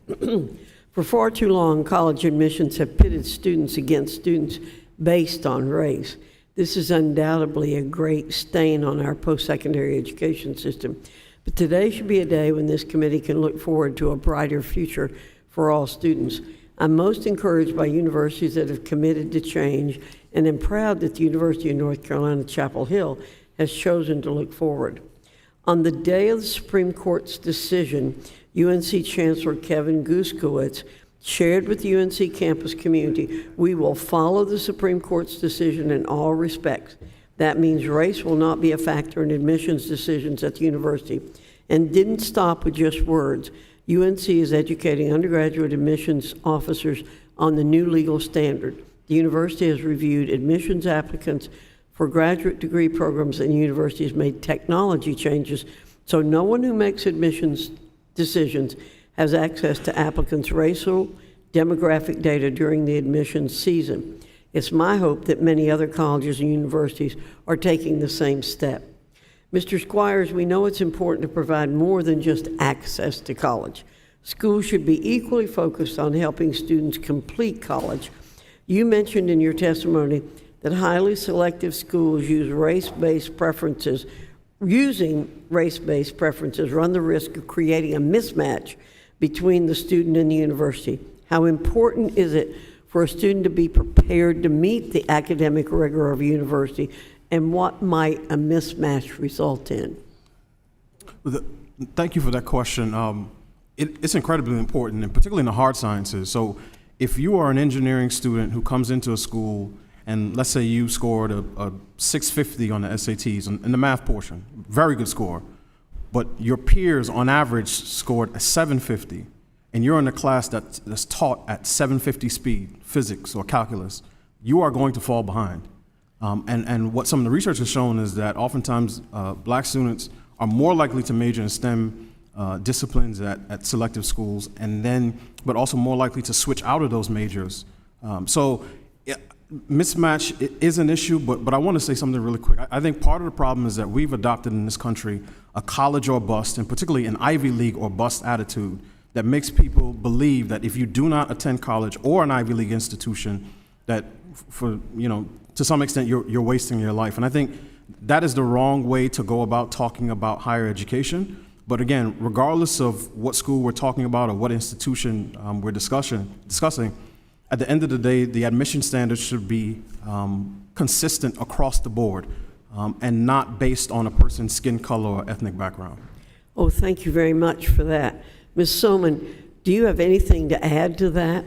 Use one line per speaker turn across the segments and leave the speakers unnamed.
For far too long, college admissions have pitted students against students based on race. This is undoubtedly a great stain on our post-secondary education system. But today should be a day when this committee can look forward to a brighter future for all students. I'm most encouraged by universities that have committed to change, and am proud that the University of North Carolina, Chapel Hill has chosen to look forward. On the day of the Supreme Court's decision, UNC Chancellor Kevin Guskowitz shared with the UNC campus community, "We will follow the Supreme Court's decision in all respects. That means race will not be a factor in admissions decisions at the university," and didn't stop with just words. UNC is educating undergraduate admissions officers on the new legal standard. The university has reviewed admissions applicants for graduate degree programs, and the university has made technology changes so no one who makes admissions decisions has access to applicants' racial demographic data during the admissions season. It's my hope that many other colleges and universities are taking the same step. Mr. Squires, we know it's important to provide more than just access to college. Schools should be equally focused on helping students complete college. You mentioned in your testimony that highly selective schools using race-based preferences run the risk of creating a mismatch between the student and the university. How important is it for a student to be prepared to meet the academic rigor of a university, and what might a mismatch result in?
Thank you for that question. It's incredibly important, and particularly in the hard sciences. So if you are an engineering student who comes into a school, and let's say you scored a 650 on the SATs in the math portion, very good score, but your peers on average scored a 750, and you're in a class that's taught at 750 speed, physics or calculus, you are going to fall behind. And what some of the research has shown is that oftentimes black students are more likely to major in STEM disciplines at selective schools, but also more likely to switch out of those majors. Mismatch is an issue, but I want to say something really quick. I think part of the problem is that we've adopted in this country a college or bust, and particularly an Ivy League or bust attitude that makes people believe that if you do not attend college or an Ivy League institution, that to some extent you're wasting your life. And I think that is the wrong way to go about talking about higher education. But again, regardless of what school we're talking about or what institution we're discussing, at the end of the day, the admission standards should be consistent across the board and not based on a person's skin color or ethnic background.
Oh, thank you very much for that. Ms. Soman, do you have anything to add to that?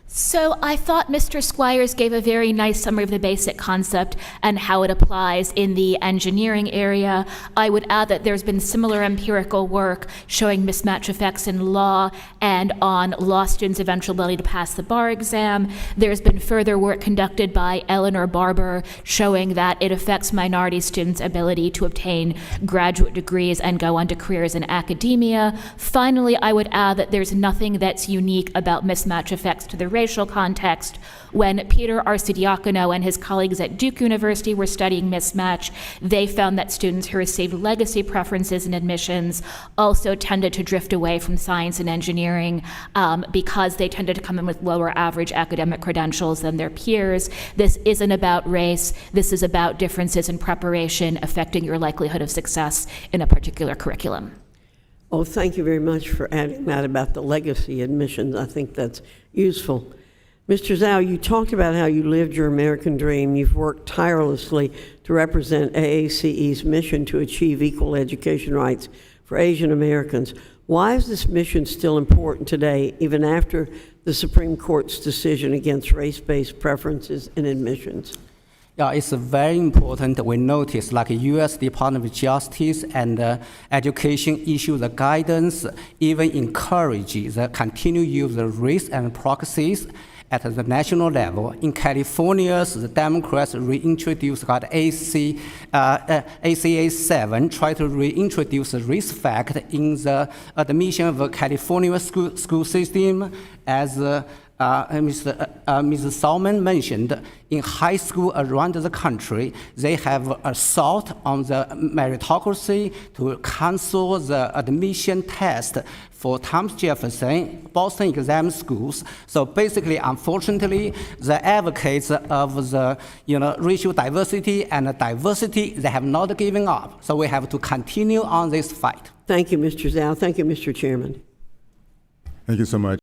So I thought Mr. Squires gave a very nice summary of the basic concept and how it applies in the engineering area. I would add that there's been similar empirical work showing mismatch effects in law and on law students' eventual ability to pass the bar exam. There's been further work conducted by Eleanor Barber showing that it affects minority students' ability to obtain graduate degrees and go on to careers in academia. Finally, I would add that there's nothing that's unique about mismatch effects to the racial context. When Peter Arcidiacono and his colleagues at Duke University were studying mismatch, they found that students who received legacy preferences in admissions also tended to drift away from science and engineering because they tended to come in with lower average academic credentials than their peers. This isn't about race. This is about differences in preparation affecting your likelihood of success in a particular curriculum.
Oh, thank you very much for adding that about the legacy admissions. I think that's useful. Mr. Zhao, you talked about how you lived your American dream. You've worked tirelessly to represent AACE's mission to achieve equal education rights for Asian Americans. Why is this mission still important today, even after the Supreme Court's decision against race-based preferences in admissions?
Yeah, it's very important. We notice like U.S. Department of Justice and Education issue the guidance, even encourage the continued use of race and proxies at the national level. In California, the Democrats reintroduced ACA 7, try to reintroduce the risk factor in the admission of the California school system. As Mrs. Salmon mentioned, in high school around the country, they have assault on the meritocracy to cancel the admission test for Thomas Jefferson, Boston exam schools. So basically, unfortunately, the advocates of the racial diversity and diversity, they have not given up. So we have to continue on this fight.
Thank you, Mr. Zhao. Thank you, Mr. Chairman.
Thank you so much.